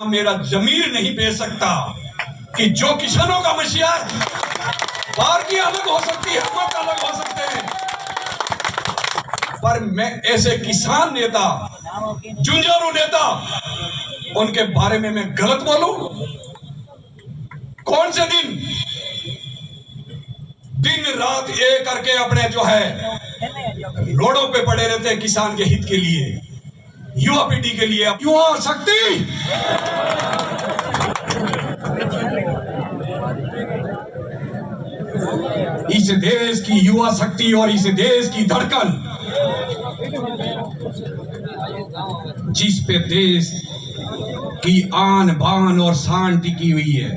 मेरा जमीर नहीं बेच सकता कि जो किसानों का मसीहा बाहर की अलग हो सकती है, हुकूमत अलग हो सकते हैं, पर मैं ऐसे किसान नेता, जुंझारू नेता, उनके बारे में मैं गलत बोलूं? कौन से दिन रात एक करके अपने जो है रोडों पे पड़े रहते हैं किसान के हित के लिए, युवा पीढ़ी के लिए। युवा शक्ति इस देश की युवा शक्ति और इस देश की धड़कन, जिस पे देश की आन बान और शान टिकी हुई है,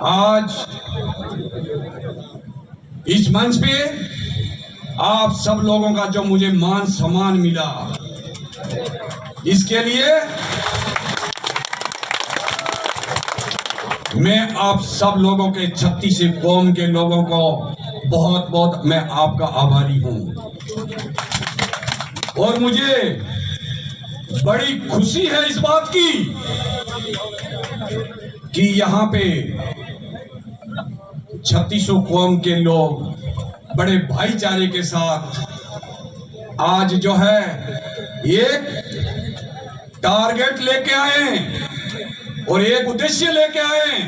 आज इस मंच पे आप सब लोगों का जो मुझे मान सम्मान मिला, इसके लिए मैं आप सब लोगों के 36 कौम के लोगों को बहुत बहुत मैं आपका आभारी हूं। और मुझे बड़ी खुशी है इस बात की कि यहाँ पे 36 कौम के लोग बड़े भाईचारे के साथ आज जो है एक टारगेट लेके आए और एक उद्देश्य लेके आए।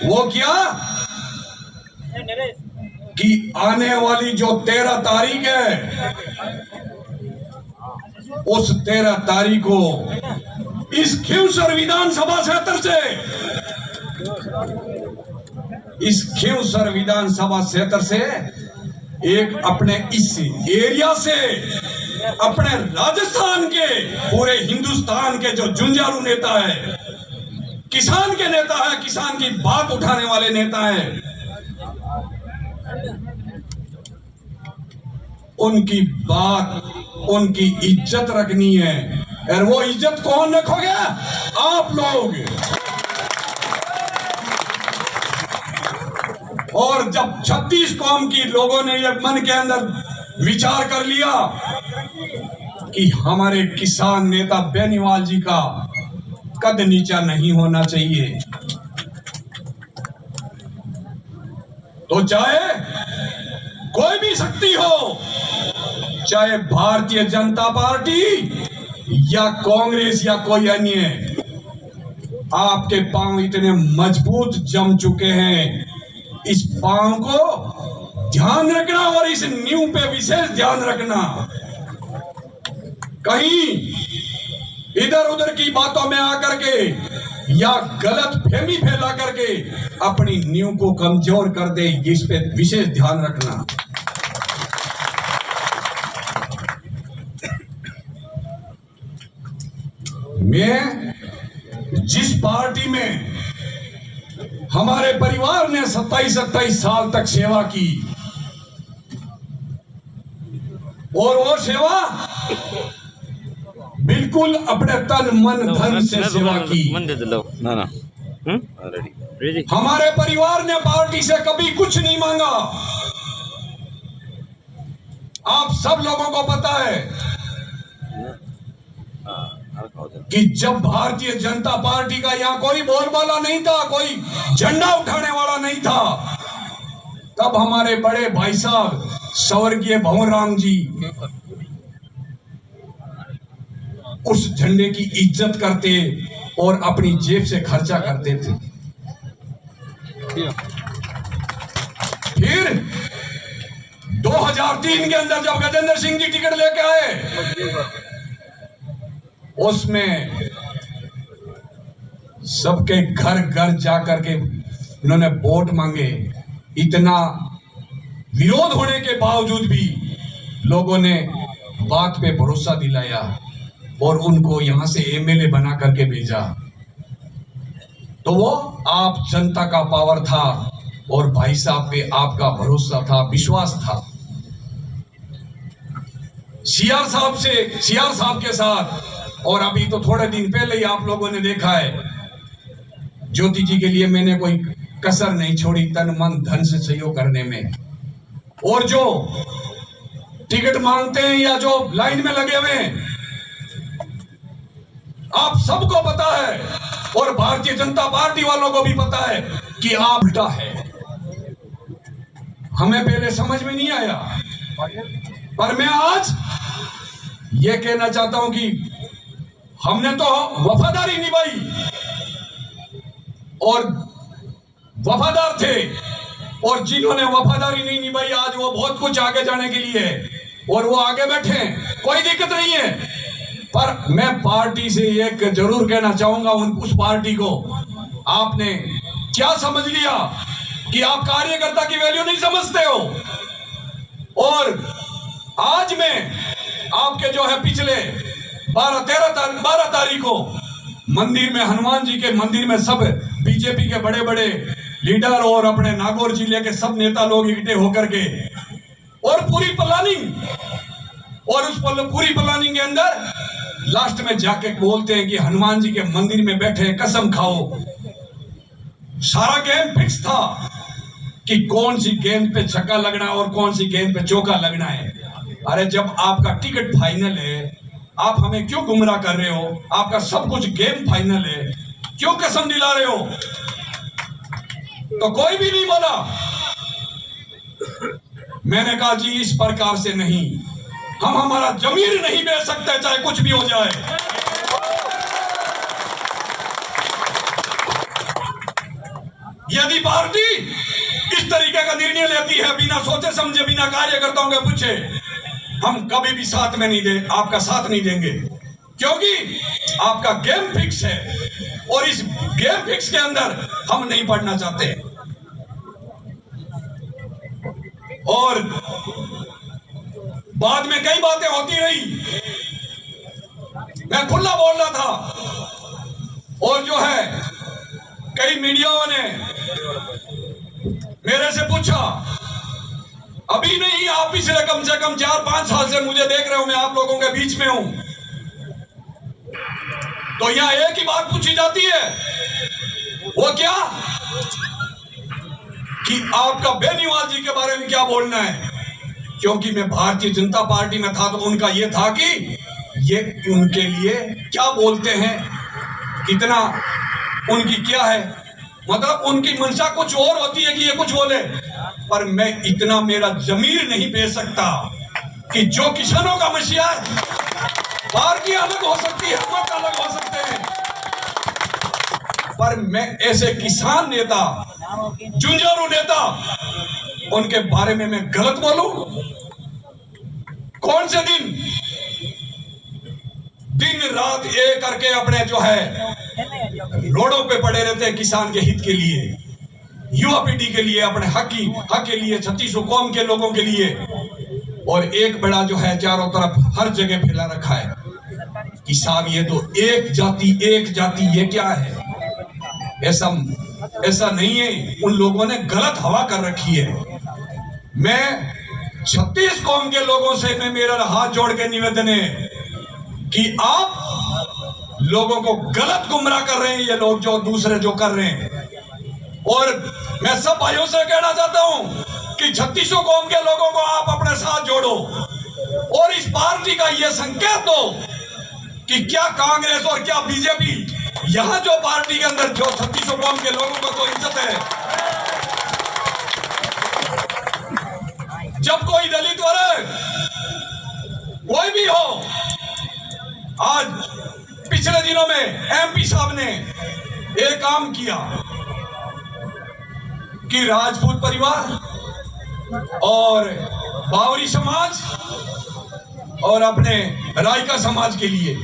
वो क्या कि आने वाली जो 13 तारीख है, उस 13 तारीख को इस खिवसर विधानसभा क्षेत्र से, इस खिवसर विधानसभा क्षेत्र से एक अपने इस एरिया से अपने राजस्थान के, पूरे हिंदुस्तान के जो जुंझारू नेता है, किसान के नेता है, किसान की बात उठाने वाले नेता है, उनकी बात, उनकी इज्जत रखनी है। और वो इज्जत कौन रखोगे? आप लोग। और जब 36 कौम की लोगों ने ये मन के अंदर विचार कर लिया कि हमारे किसान नेता बेनीवाल जी का कद नीचा नहीं होना चाहिए, तो चाहे कोई भी शक्ति हो, चाहे भारतीय जनता पार्टी या कांग्रेस या कोई अन्य, आपके पांव इतने मजबूत जम चुके हैं। इस पांव को ध्यान रखना और इस नींव पे विशेष ध्यान रखना। कहीं इधर उधर की बातों में आकर के या गलत फहमी फैला करके अपनी नींव को कमजोर कर दे, इस पे विशेष ध्यान रखना। मैं जिस पार्टी में हमारे परिवार ने 27 साल तक सेवा की, और वो सेवा बिल्कुल अपने तन मन धन से सेवा की। हमारे परिवार ने पार्टी से कभी कुछ नहीं मांगा। आप सब लोगों को पता है कि जब भारतीय जनता पार्टी का यहाँ कोई बोलबाला नहीं था, कोई झंडा उठाने वाला नहीं था, तब हमारे बड़े भाई साहब स्वर्गीय भंवरराम जी उस झंडे की इज्जत करते और अपनी जेब से खर्चा करते थे। फिर 2003 के अंदर जब गजेंद्र सिंह जी टिकट लेके आए, उसमें सबके घर घर जाकर के उन्होंने वोट मांगे। इतना विरोध होने के बावजूद भी लोगों ने बात पे भरोसा दिलाया और उनको यहां से एमएलए बना करके भेजा। तो वो आप जनता का पावर था और भाई साहब पे आपका भरोसा था, विश्वास था। सीआर साहब के साथ, और अभी तो थोड़े दिन पहले ही आप लोगों ने देखा है, ज्योति जी के लिए मैंने कोई कसर नहीं छोड़ी तन मन धन से सहयोग करने में। और जो टिकट मांगते हैं या जो लाइन में लगे हुए हैं, आप सबको पता है और भारतीय जनता पार्टी वालों को भी पता है कि आप उल्टा है। हमें पहले समझ में नहीं आया, पर मैं आज यह कहना चाहता हूं कि हमने तो वफादारी निभाई और वफादार थे, और जिन्होंने वफादारी नहीं निभाई आज वो बहुत कुछ आगे जाने के लिए है और वो आगे बैठे हैं, कोई दिक्कत नहीं है। पर मैं पार्टी से एक जरूर कहना चाहूंगा, उस पार्टी को आपने क्या समझ लिया कि आप कार्यकर्ता की वैल्यू नहीं समझते हो। और आज मैं आपके जो है पिछले 12 तारीख को मंदिर में, हनुमान जी के मंदिर में सब बीजेपी के बड़े बड़े लीडर और अपने नागौर जिले के सब नेता लोग इकट्ठे होकर के और पूरी प्लानिंग, और उस पूरी प्लानिंग के अंदर लास्ट में जाके बोलते हैं कि हनुमान जी के मंदिर में बैठे कसम खाओ। सारा गेम फिक्स था कि कौन सी गेंद पे छक्का लगना है और कौन सी गेंद पे चौका लगना है। अरे जब आपका टिकट फाइनल है, आप हमें क्यों गुमराह कर रहे हो? आपका सब कुछ गेम फाइनल है, क्यों कसम दिला रहे हो? तो कोई भी नहीं बोला। मैंने कहा जी इस प्रकार से नहीं, हम हमारा जमीर नहीं बेच सकते चाहे कुछ भी हो जाए। यदि पार्टी इस तरीके का निर्णय लेती है बिना सोचे समझे, बिना कार्यकर्ताओं के पूछे, हम कभी भी साथ में नहीं दे, आपका साथ नहीं देंगे, क्योंकि आपका गेम फिक्स है और इस गेम फिक्स के अंदर हम नहीं पढ़ना चाहते। और बाद में कई बातें होती रही, मैं खुला बोल रहा था और जो है कई मीडियाओं ने मेरे से पूछा, अभी नहीं, आप पिछले कम से कम 4-5 साल से मुझे देख रहे हो, मैं आप लोगों के बीच में हूं, तो यहां एक ही बात पूछी जाती है, वो क्या कि आपका बेनीवाल जी के बारे में क्या बोलना है। क्योंकि मैं भारतीय जनता पार्टी में था तो उनका ये था कि ये उनके लिए क्या बोलते हैं, कितना उनकी क्या है, मतलब उनकी मंशा कुछ और होती है कि ये कुछ बोले। पर मैं इतना, मेरा जमीर नहीं बेच सकता कि जो किसानों का मसीहा है, पार्टी अलग हो सकती है, मत अलग हो सकते हैं, पर मैं ऐसे किसान नेता, जुंझारू नेता, उनके बारे में मैं गलत बोलूं? कौन से दिन रात एक करके अपने जो है रोडों पे पड़े रहते हैं किसान के हित के लिए, युवा पीढ़ी के लिए, अपने हक के लिए, 3600 कौम के लोगों के लिए, और एक बड़ा जो है चारों तरफ हर जगह फैला रखा है कि साहब ये तो एक जाति, ये क्या है? ऐसा नहीं है, उन लोगों ने गलत हवा कर रखी है। मैं 36 कौम के लोगों से मैं मेरा हाथ जोड़ के निवेदन है कि आप लोगों को गलत गुमराह कर रहे हैं, ये लोग जो दूसरे जो कर रहे हैं। और मैं सब भाइयों से कहना चाहता हूं कि 3600 कौम के लोगों को आप अपने साथ जोड़ो और इस पार्टी का यह संकेत दो कि क्या कांग्रेस और क्या बीजेपी, यहां जो पार्टी के अंदर जो 3600 कौम के लोगों को तो इज्जत है, जब कोई दलित वर्ग कोई भी हो, आज पिछले दिनों में एमपी साहब ने एक काम किया कि राजपूत परिवार और बावरी समाज और अपने रायका समाज के लिए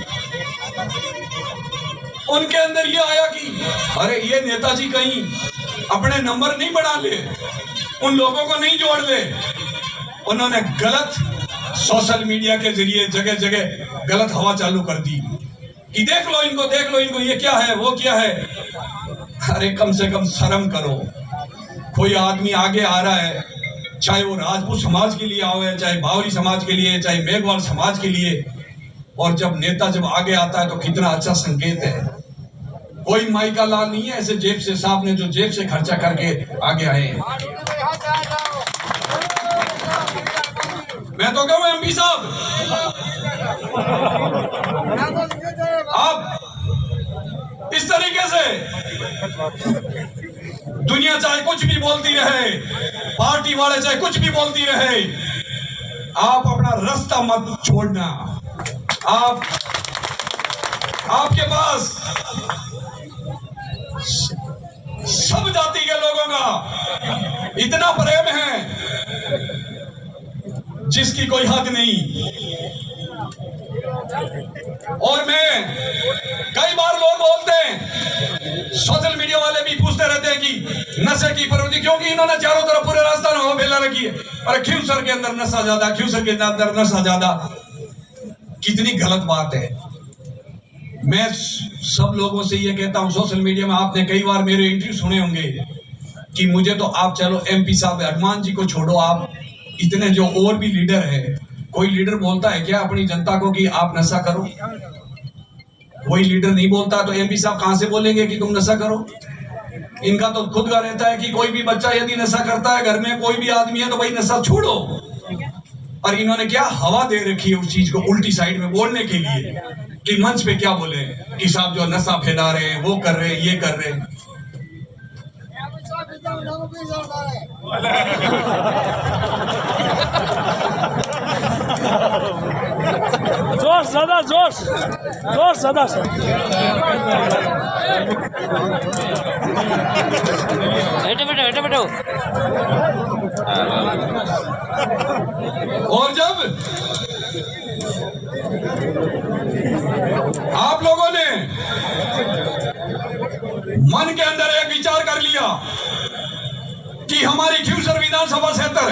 उनके अंदर ये आया कि अरे ये नेताजी कहीं अपने नंबर नहीं बढ़ा ले, उन लोगों को नहीं जोड़ ले। उन्होंने गलत सोशल मीडिया के जरिए जगह जगह गलत हवा चालू कर दी कि देख लो इनको, ये क्या है, वो क्या है। अरे कम से कम शर्म करो। कोई आदमी आगे आ रहा है, चाहे वो राजपूत समाज के लिए आवे, चाहे बावरी समाज के लिए, चाहे मेघवाल समाज के लिए, और जब नेता जब आगे आता है तो कितना अच्छा संकेत है। कोई माई का लाल नहीं है, ऐसे जेब से साहब ने जो जेब से खर्चा करके आगे आए हैं। मैं तो कहूँ एमपी साहब, आप इस तरीके से दुनिया चाहे कुछ भी बोलती रहे, पार्टी वाले चाहे कुछ भी बोलती रहे, आप अपना रास्ता मत छोड़ना। आपके पास सब जाति के लोगों का इतना प्रेम है जिसकी कोई हद नहीं। और मैं कई बार लोग बोलते हैं, सोशल मीडिया वाले भी पूछते रहते हैं कि नशे की प्रवृत्ति, क्योंकि इन्होंने चारों तरफ पूरे रास्ता में बेला रखी है, अरे खींवसर के अंदर नशा ज्यादा, खींवसर के अंदर नशा ज्यादा। कितनी गलत बात है। मैं सब लोगों से ये कहता हूं, सोशल मीडिया में आपने कई बार मेरे इंटरव्यू सुने होंगे कि मुझे तो आप चलो एमपी साहब हनुमान जी को छोड़ो, आप इतने जो और भी लीडर है, कोई लीडर बोलता है क्या अपनी जनता को कि आप नशा करो? कोई लीडर नहीं बोलता, तो एमपी साहब कहां से बोलेंगे कि तुम नशा करो? इनका तो खुद का रहता है कि कोई भी बच्चा यदि नशा करता है, घर में कोई भी आदमी है, तो भाई नशा छोड़ो। और इन्होंने क्या हवा दे रखी है उस चीज को उल्टी साइड में बोलने के लिए कि मंच पे क्या बोले कि साहब जो नशा फैला रहे हैं, वो कर रहे हैं, ये कर रहे हैं। जोश ज्यादा, जोश ज्यादा सर। बैठो। और जब आप लोगों ने मन के अंदर एक विचार कर लिया कि हमारी खींवसर विधानसभा क्षेत्र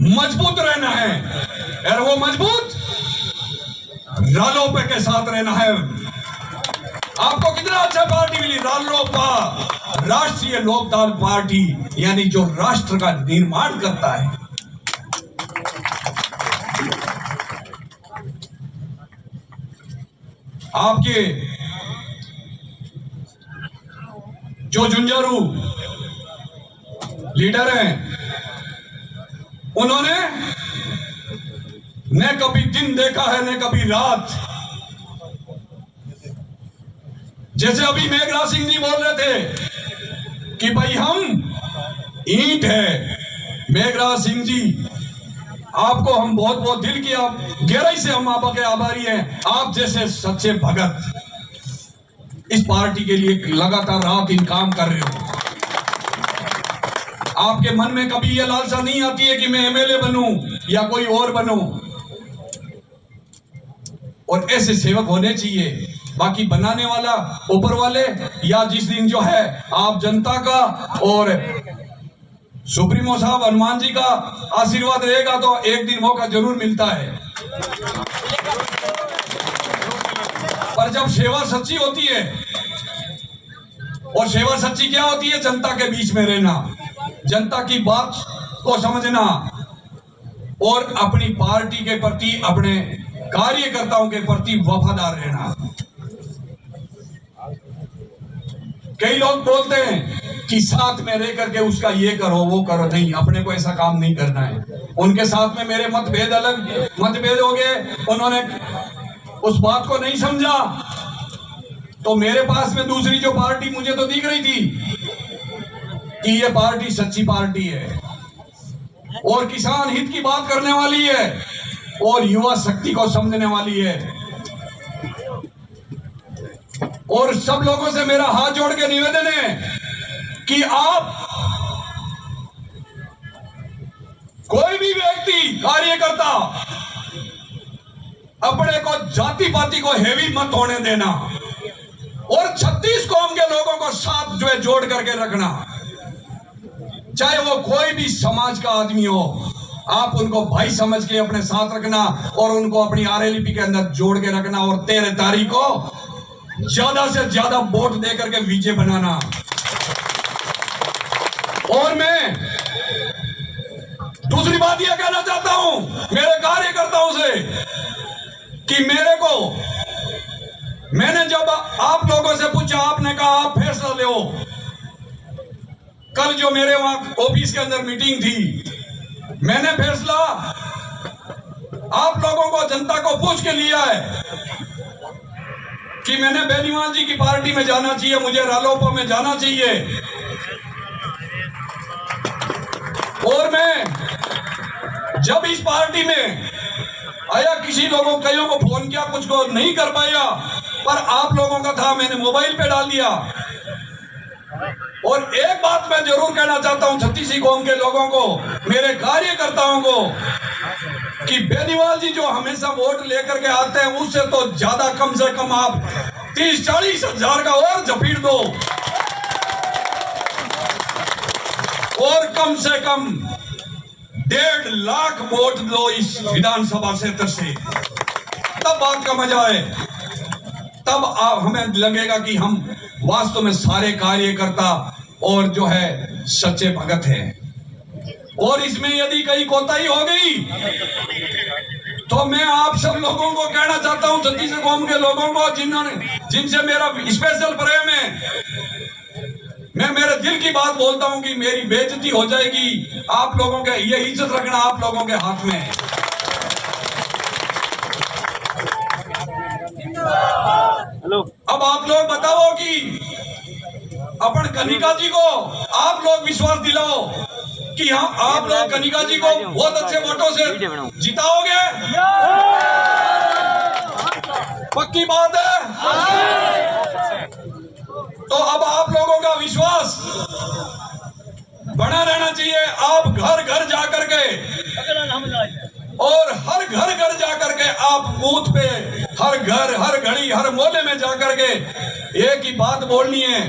मजबूत रहना है, और वो मजबूत रालोपा के साथ रहना है। आपको कितना अच्छा पार्टी मिली, रालोपा, राष्ट्रीय लोकदल पार्टी, यानी जो राष्ट्र का निर्माण करता है। आपके जो झुंझारू लीडर हैं, उन्होंने न कभी दिन देखा है न कभी रात। जैसे अभी मेघराज सिंह जी बोल रहे थे कि भाई हम ईंट है। मेघराज सिंह जी, आपको हम बहुत बहुत दिल की गहराई से हम आपके आभारी हैं। आप जैसे सच्चे भगत इस पार्टी के लिए लगातार रात दिन काम कर रहे हो। आपके मन में कभी यह लालसा नहीं आती है कि मैं एमएलए बनूं या कोई और बनूं, और ऐसे सेवक होने चाहिए। बाकी बनाने वाला ऊपर वाले, या जिस दिन जो है आप जनता का और सुप्रीमो साहब हनुमान जी का आशीर्वाद रहेगा तो एक दिन मौका जरूर मिलता है। पर जब सेवा सच्ची होती है, और सेवा सच्ची क्या होती है? जनता के बीच में रहना, जनता की बात को समझना, और अपनी पार्टी के प्रति, अपने कार्यकर्ताओं के प्रति वफादार रहना। कई लोग बोलते हैं कि साथ में रह करके उसका ये करो वो करो, नहीं, अपने को ऐसा काम नहीं करना है। उनके साथ में मेरे मतभेद हो गए, उन्होंने उस बात को नहीं समझा, तो मेरे पास में दूसरी जो पार्टी मुझे तो दिख रही थी कि ये पार्टी सच्ची पार्टी है, और किसान हित की बात करने वाली है, और युवा शक्ति को समझने वाली है। और सब लोगों से मेरा हाथ जोड़ के निवेदन है कि आप, कोई भी व्यक्ति, कार्यकर्ता, अपने को जाति पाति को हेवी मत होने देना, और 36 कौम के लोगों को साथ जो है जोड़ करके रखना। चाहे वो कोई भी समाज का आदमी हो, आप उनको भाई समझ के अपने साथ रखना, और उनको अपनी आरएलपी के अंदर जोड़ के रखना, और 13 तारीख को ज्यादा से ज्यादा वोट दे करके विजय बनाना। और मैं दूसरी बात यह कहना चाहता हूं मेरे कार्यकर्ताओं से कि मैंने जब आप लोगों से पूछा, आपने कहा आप फैसला ले। कल जो मेरे वहां ऑफिस के अंदर मीटिंग थी, मैंने फैसला आप लोगों को, जनता को पूछ के लिया है कि मैंने बेनीवाल जी की पार्टी में जाना चाहिए, मुझे रालोपा में जाना चाहिए। और मैं जब इस पार्टी में आया, किसी लोगों कईयों को फोन किया, कुछ को नहीं कर पाया, पर आप लोगों का था, मैंने मोबाइल पे डाल दिया। और एक बात मैं जरूर कहना चाहता हूं छत्तीसी कौम के लोगों को, मेरे कार्यकर्ताओं को, कि बेनीवाल जी जो हमेशा वोट लेकर के आते हैं, उससे तो ज्यादा कम से कम आप 30-40 हजार का और झपीट दो, और कम से कम 1.5 लाख वोट दो इस विधानसभा क्षेत्र से, तब बात का मजा है। तब आप हमें लगेगा कि हम वास्तव में सारे कार्यकर्ता और जो है सच्चे भगत हैं। और इसमें यदि कहीं कोताही हो गई तो मैं आप सब लोगों को कहना चाहता हूं, छत्तीसगढ़ कौम के लोगों को जिनसे मेरा स्पेशल प्रेम है, मैं मेरे दिल की बात बोलता हूं कि मेरी बेइज्जती हो जाएगी। आप लोगों के ये इज्जत रखना आप लोगों के हाथ में है। हेलो, अब आप लोग बताओ कि अपन कनिका जी को आप लोग विश्वास दिलाओ कि हम आप लोग कनिका जी को बहुत अच्छे वोटों से जिताओगे। पक्की बात है। तो अब आप लोगों का विश्वास बना रहना चाहिए। आप घर घर जा करके और हर घर घर जा करके आप बूथ पे, हर घर, हर घड़ी, हर मोहल्ले में जा करके एक ही बात बोलनी है